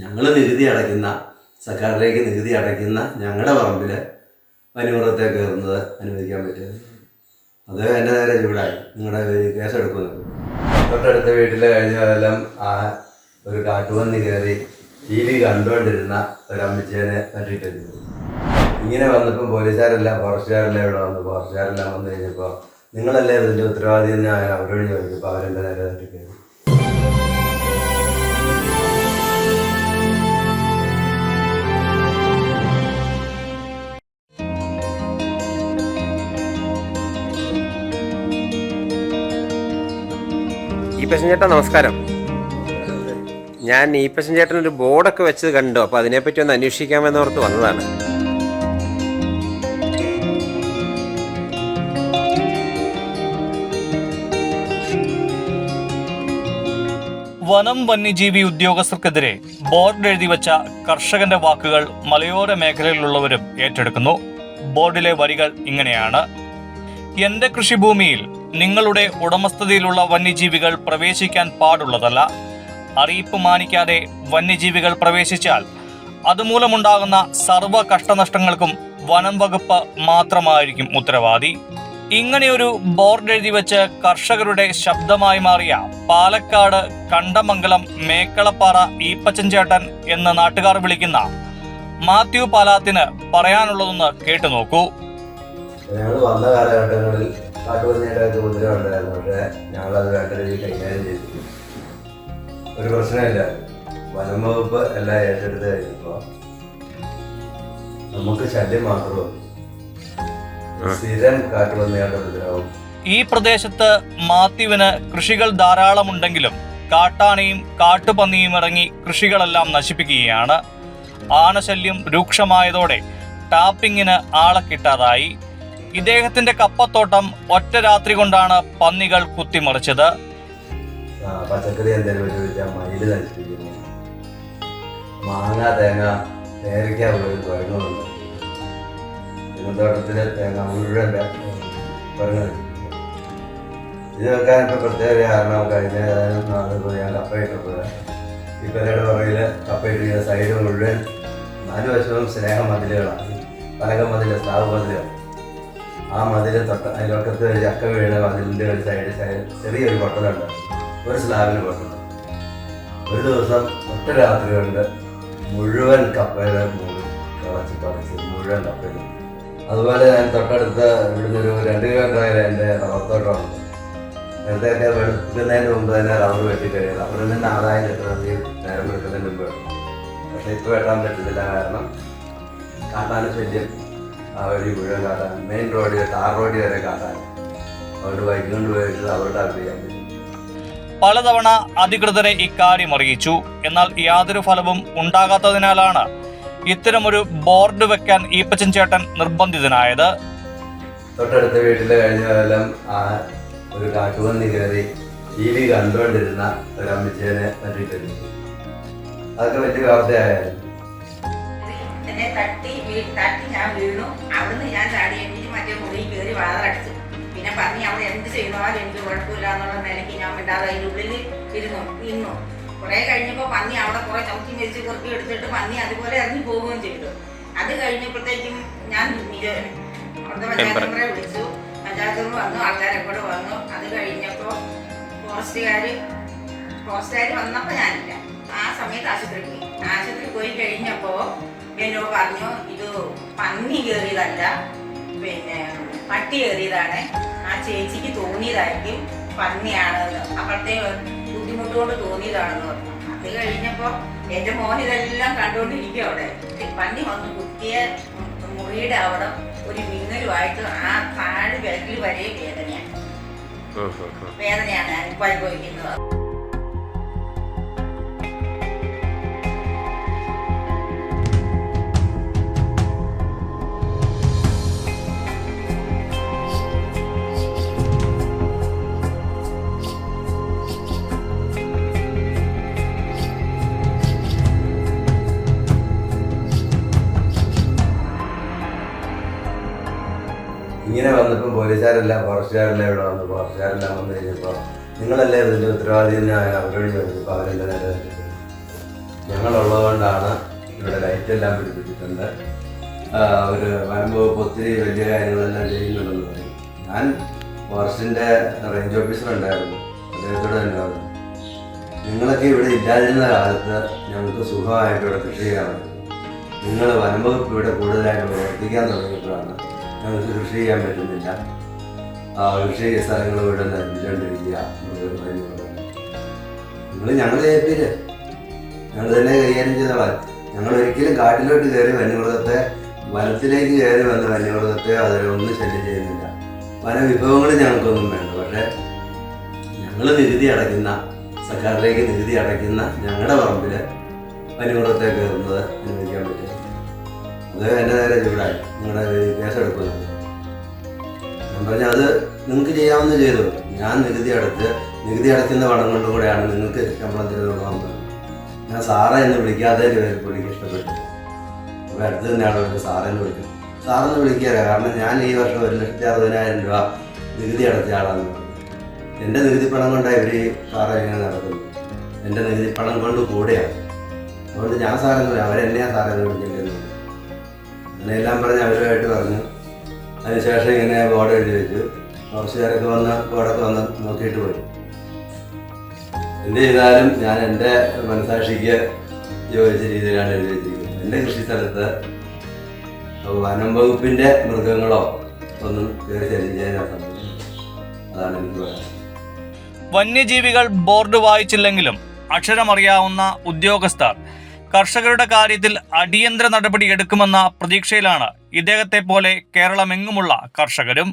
ഞങ്ങൾ നികുതി അടയ്ക്കുന്ന സർക്കാരിലേക്ക് നികുതി അടയ്ക്കുന്ന ഞങ്ങളുടെ പറമ്പിൽ വന്യമൃഗത്തെ കയറുന്നത് അനുവദിക്കാൻ പറ്റിയത്. അത് എൻ്റെ നേരെ ചൂടായി, നിങ്ങളുടെ കേസെടുക്കുന്നത്. തൊട്ടടുത്ത വീട്ടിൽ കഴിഞ്ഞ കാലം ഒരു കാട്ടുപന്നി കയറി ടി വി കണ്ടുകൊണ്ടിരുന്ന ഒരു അമ്മച്ചേനെ തട്ടിയിട്ടുണ്ട്. ഇങ്ങനെ വന്നപ്പോൾ പോലീസുകാരെല്ലാം ഫോറസ്റ്റുകാരെല്ലാം ഇവിടെ വന്നു. ഫോറസ്റ്റുകാരെല്ലാം വന്നു കഴിഞ്ഞപ്പോൾ നിങ്ങളല്ലേ ഇതിൻ്റെ ഉത്തരവാദി എന്ന് അവരോട് ചോദിച്ചപ്പോൾ അവരെൻ്റെ നേരെ തട്ടിക്കയറി. ഈപ്പച്ചൻ ചേട്ടാ നമസ്കാരം. ഞാൻ ഈപ്പച്ചൻ ചേട്ടൻ ഒരു ബോർഡൊക്കെ വെച്ചത് കണ്ടു, അപ്പോൾ അതിനെപ്പറ്റി ഒന്ന് അന്വേഷിക്കാമെന്നോർത്ത് വന്നതാണ്. വനം വന്യജീവി ഉദ്യോഗസ്ഥർക്കെതിരെ ബോർഡ് എഴുതി വച്ച കർഷകന്റെ വാക്കുകൾ മലയോര മേഖലയിലുള്ളവരും ഏറ്റെടുക്കുന്നു. ബോർഡിലെ വരികൾ ഇങ്ങനെയാണ്: എന്റെ കൃഷിഭൂമിയിൽ നിങ്ങളുടെ ഉടമസ്ഥതയിലുള്ള വന്യജീവികൾ പ്രവേശിക്കാൻ പാടുള്ളതല്ല. അറിയിപ്പ് മാനിക്കാതെ വന്യജീവികൾ പ്രവേശിച്ചാൽ അതുമൂലമുണ്ടാകുന്ന സർവ്വ കഷ്ടനഷ്ടങ്ങൾക്കും വനം വകുപ്പ് മാത്രമായിരിക്കും ഉത്തരവാദി. ഇങ്ങനെയൊരു ബോർഡ് എഴുതി വെച്ച് കർഷകരുടെ ശബ്ദമായി മാറിയ പാലക്കാട് കണ്ടമംഗലം മേക്കളപ്പാറ ഈപ്പച്ചൻ ചേട്ടൻ എന്ന് നാട്ടുകാർ വിളിക്കുന്ന മാത്യു പാലാത്തിന് പറയാനുള്ളതൊന്ന് കേട്ടു നോക്കൂ. ഞങ്ങൾ വന്ന കാലഘട്ടങ്ങളിൽ കാട്ടുപന്നിയുടെ ഉപദ്രവം ഉണ്ടായിരുന്നു. പക്ഷേ ഞങ്ങളത് വേണ്ട രീതിയിൽ കൈകാര്യം ചെയ്തിരുന്നു. ഒരു പ്രശ്നമില്ല. വനം വകുപ്പ് എല്ലാം ഏറ്റെടുത്ത് കഴിഞ്ഞപ്പോൾ നമുക്ക് ശല്യം മാത്രമേ സ്ഥിരം കാട്ടുപന്നിയുടെ ഉപദ്രവം. ഈ പ്രദേശത്ത് മാത്യുവിന് കൃഷികൾ ധാരാളമുണ്ടെങ്കിലും കാട്ടാനയും കാട്ടുപന്നിയും ഇറങ്ങി കൃഷികളെല്ലാം നശിപ്പിക്കുകയാണ്. ആനശല്യം രൂക്ഷമായതോടെ ടാപ്പിങ്ങിന് ആളെ കിട്ടാതായി. ഇദ്ദേഹത്തിന്റെ കപ്പത്തോട്ടം ഒറ്റ രാത്രി കൊണ്ടാണ് പന്നികൾ കുത്തിമറിച്ചത്. പച്ചക്കറി എന്തെങ്കിലും ഉപയോഗിച്ചാൽ മയില് നശിപ്പിക്കുന്നു. മാങ്ങ, തേങ്ങ, പേരയ്ക്ക കുരങ്ങുന്നുണ്ട്. തോട്ടത്തിലെ തേങ്ങ മുഴുവൻ കുരങ്ങ്. ഇത് വെക്കാൻ ഇപ്പം പ്രത്യേക കാരണം കഴിഞ്ഞ ഞാൻ കപ്പയിട്ടപ്പോൾ ഈ പെരയുടെ പുറകിൽ കപ്പയിട്ടിരിക്കുന്ന സൈഡ് മുഴുവൻ 4 വശവും സ്നേഹമതിലുകളാണ്. പലകമതില്, സ്ലാബ് മതിലുകൾ. ആ മതിൽ അതിലൊക്കത്ത് ചക്ക വീണ് മതിലിൻ്റെ ഒരു സൈഡ് ചെറിയൊരു പൊട്ടലുണ്ട്. ഒരു സ്ലാബിന് പൊട്ടൽ. ഒരു ദിവസം ഒറ്റ രാത്രി കൊണ്ട് മുഴുവൻ കപ്പയുടെ കളച്ച് പറിച്ച് മുഴുവൻ കപ്പയിൽ. അതുപോലെ ഞാൻ തൊട്ടടുത്ത് ഇവിടുന്ന് ഒരു 2 കിലോമീറ്റർ എൻ്റെ റബ്ബർ തോട്ടമുണ്ട്. നേരത്തെയൊക്കെ വെളുക്കുന്നതിന് മുമ്പ് തന്നെ റബ്ബർ വെട്ടിക്കഴിയുക. റബ്ബറിൽ നിന്ന് ആദായം കിട്ടുന്നത് നേരം വെളുക്കുന്നതിന് മുമ്പ് വെട്ടും. പക്ഷേ ഇപ്പോൾ വെട്ടാൻ പറ്റുന്നില്ല. കാരണം കാട്ടാന ശല്യം. ആ വഴി മുഴുവൻ കാട്ടാൻ, മെയിൻ റോഡിൽ ടാർ റോഡിൽ വരെ കാട്ടാൻ. അതുകൊണ്ട് ബൈക്ക് കൊണ്ട് പോയിട്ട് അവരുടെ ചെയ്യാൻ പറ്റും. പലതവണ അധികൃതരെ ഇക്കാര്യം അറിയിച്ചു. എന്നാൽ യാതൊരു ഫലവും ഉണ്ടാകാത്തതിനാലാണ് ഇത്തരമൊരു ബോർഡ് വെക്കാൻ ഈപ്പച്ചൻ ചേട്ടൻ നിർബന്ധിതനായത്. തൊട്ടടുത്ത വീട്ടിൽ കഴിഞ്ഞ കാലം ഒരു കാട്ടുപന്നി കയറി ടി വി കണ്ടുകൊണ്ടിരുന്ന ഒരു അമ്മച്ചേനെ തട്ടിയിട്ടുണ്ട്. അതൊക്കെ വലിയ വാർത്തയായിരുന്നു. എന്നെ തട്ടി ഞാൻ വീണു. അവിടുന്ന് ഞാൻ ചാടി എണീറ്റ് മറ്റേ മുറിയിൽ കയറി വാതിലടച്ചു. പിന്നെ പന്നി അവിടെ എന്ത് ചെയ്യുന്നാലും എനിക്ക് കുഴപ്പമില്ല എന്നുള്ള നിലയ്ക്ക് ഞാൻ മിണ്ടാതെ അതിൻ്റെ ഉള്ളിൽ നിന്നു. കുറെ കഴിഞ്ഞപ്പോൾ പന്നി അവിടെ കുറെ ചവിട്ടി മരിച്ച് കുറുക്കി എടുത്തിട്ട് പന്നി അതുപോലെ ഇറങ്ങി പോവുകയും ചെയ്തു. അത് കഴിഞ്ഞപ്പോഴത്തേക്കും ഞാൻ അവിടുത്തെ പഞ്ചായത്ത് മെമ്പറെ വിളിച്ചു. പഞ്ചായത്ത് മെമ്പർ വന്നു, ആൾക്കാരെ കൂടെ വന്നു. അത് കഴിഞ്ഞപ്പോൾ ഫോറസ്റ്റുകാർ വന്നപ്പോൾ ഞാനില്ല. ആ സമയത്ത് ആശുപത്രി പോയി കഴിഞ്ഞപ്പോൾ എന്നോട് പറഞ്ഞു, ഇത് പന്നി കയറിയതല്ല, പിന്നെ പട്ടി കയറിയതാണ്. ആ ചേച്ചിക്ക് തോന്നിയതായിരിക്കും പന്നിയാണെന്ന്. അപ്പോഴത്തെ ബുദ്ധിമുട്ടുകൊണ്ട് തോന്നിയതാണെന്ന് പറഞ്ഞു. അത് കഴിഞ്ഞപ്പോൾ എൻ്റെ മോൻ ഇതെല്ലാം കണ്ടുകൊണ്ടിരിക്കും. അവിടെ പന്നി വന്ന് കുത്തിയ മുറിയുടെ അവിടെ ഒരു വിങ്ങലുമായിട്ട് ആ താഴെ വിരലിൽ വരെ വേദനയാണ് ഞാനിപ്പോൾ അനുഭവിക്കുന്നത്. ഇങ്ങനെ വന്നപ്പോൾ പോലീസുകാരെല്ലാം ഫോറസ്റ്റുകാരെല്ലാം ഇവിടെ വന്നു. ഫോറസ്റ്റുകാരെല്ലാം വന്നു കഴിഞ്ഞപ്പോൾ നിങ്ങളല്ലേ ഇതിൻ്റെ ഉത്തരവാദി എന്ന് അവരോട് ചോദിച്ചപ്പോൾ അവരെൻ്റെ നേരെ ഞങ്ങളുള്ളതുകൊണ്ടാണ് ഇവിടെ ലൈറ്റെല്ലാം പിടിപ്പിച്ചിട്ടുണ്ട്. ഒരു വനം വകുപ്പ് ഒത്തിരി വലിയ കാര്യങ്ങളെല്ലാം ചെയ്യുന്നുണ്ടെന്ന് പറയും. ഞാൻ ഫോറസ്റ്റിൻ്റെ റേഞ്ച് ഓഫീസർ ഉണ്ടായിരുന്നു, അദ്ദേഹത്തോട് തന്നെ പറഞ്ഞു, നിങ്ങളൊക്കെ ഇവിടെ ഇല്ലാതിരുന്ന കാലത്ത് ഞങ്ങൾക്ക് സുഖമായിട്ട് ഇവിടെ കൃഷി ചെയ്യാൻ പറ്റും. നിങ്ങൾ വനം വകുപ്പ് ഇവിടെ കൂടുതലായിട്ട് പ്രവർത്തിക്കാൻ തുടങ്ങിയപ്പോഴാണ് ഞങ്ങൾക്ക് കൃഷി ചെയ്യാൻ പറ്റുന്നില്ല. കൃഷി സ്ഥലങ്ങൾ ഇവിടെ നശിപ്പിച്ചുകൊണ്ടിരിക്കുക. നിങ്ങൾ ഞങ്ങളെ ഏൽപ്പില്ല, ഞങ്ങൾ തന്നെ കൈകാര്യം ചെയ്തോളാം. ഞങ്ങൾ ഒരിക്കലും കാട്ടിലോട്ട് കയറി വന്യമൃഗത്തെ, വനത്തിലേക്ക് കയറി വന്ന വന്യമൃഗത്തെ അതിലൊന്നും ശല്യം ചെയ്യുന്നില്ല. വനവിഭവങ്ങൾ ഞങ്ങൾക്കൊന്നും വേണ്ട. പക്ഷേ ഞങ്ങൾ നികുതി അടയ്ക്കുന്ന, സർക്കാരിലേക്ക് നികുതി അടയ്ക്കുന്ന ഞങ്ങളുടെ പറമ്പിൽ വന്യമൃഗത്തെ കയറുന്നത് അനുവദിക്കാൻ പറ്റില്ല. അത് എൻ്റെ നേരെ ചൂടായി, നിങ്ങളുടെ കേസെടുക്കുന്നത്. ഞാൻ പറഞ്ഞാൽ അത് നിങ്ങൾക്ക് ചെയ്യാവുന്ന ചെയ്തു. ഞാൻ നികുതി അടയ്ക്കുന്ന പണം കൊണ്ടും കൂടെയാണ് നിങ്ങൾക്ക് ശമ്പളം തരുന്നത്. ഞാൻ സാറേ എന്ന് വിളിക്കാത്തതിൻ്റെ പേര് പുള്ളിക്ക് ഇഷ്ടപ്പെട്ടു. അപ്പോൾ അടുത്ത് തന്നെയാണ് അവർക്ക് സാറെന്ന് വിളിക്കും. സാറെന്ന് വിളിക്കാറ്, കാരണം ഞാൻ ഈ വർഷം 1,60,000 രൂപ നികുതി അടച്ച ആളാണ്. എൻ്റെ നികുതി പണം കൊണ്ടാണ് ഇവർ സാറേ ഇങ്ങനെ നടക്കുന്നത്. എൻ്റെ നികുതി പണം കൊണ്ട് കൂടെയാണ്. അതുകൊണ്ട് ഞാൻ സാറെന്ന് പറയാം, അവരെന്നെയാണ് സാറെന്ന് വിളിക്കേണ്ടത്. അങ്ങനെയെല്ലാം പറഞ്ഞ് അവരുമായിട്ട് പറഞ്ഞു. അതിനുശേഷം ഇങ്ങനെ ബോർഡ് എഴുതി വെച്ചു. ഫോറസ്റ്റുകാരൊക്കെ ബോർഡൊക്കെ വന്ന് നോക്കിയിട്ട് പോയി. എന്ത് ചെയ്താലും ഞാൻ എൻ്റെ മനസാക്ഷിക്ക് യോജിച്ച രീതിയിലാണ് എഴുതി വെച്ചിരിക്കുന്നത്. എൻ്റെ കൃഷി സ്ഥലത്ത് വനം വകുപ്പിൻ്റെ മൃഗങ്ങളോ ഒന്നും കയറി ശല്യം ചെയ്യാൻ സാധിക്കും. അതാണ് എനിക്ക് പറയാൻ. വന്യജീവികൾ ബോർഡ് വായിച്ചില്ലെങ്കിലും അക്ഷരമറിയാവുന്ന ഉദ്യോഗസ്ഥർ കർഷകരുടെ കാര്യത്തിൽ അടിയന്തര നടപടി എടുക്കുമെന്ന പ്രതീക്ഷയിലാണ് ഇദ്ദേഹത്തെ പോലെ കേരളമെങ്ങുമുള്ള കർഷകരും.